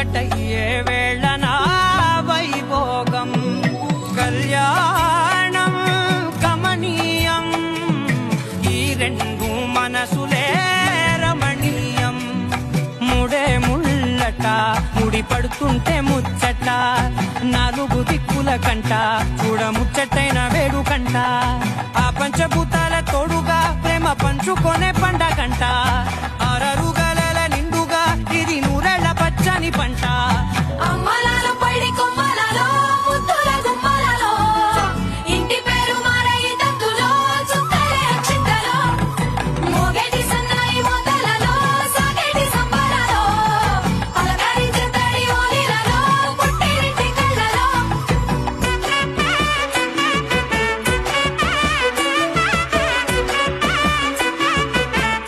ఒకటయ్యే వేళన వైభోగం కళ్యాణం కమనీయం ఈ రెండు మనసులే రమణీయం ముడే ముళ్ళట ముడి పడుతుంటే ముచ్చట నాలుగు దిక్కుల కంట చూడ ముచ్చటైన వేడుకంట ఆ పంచభూతాల తోడుగా ప్రేమ పంచుకొనే పండగంట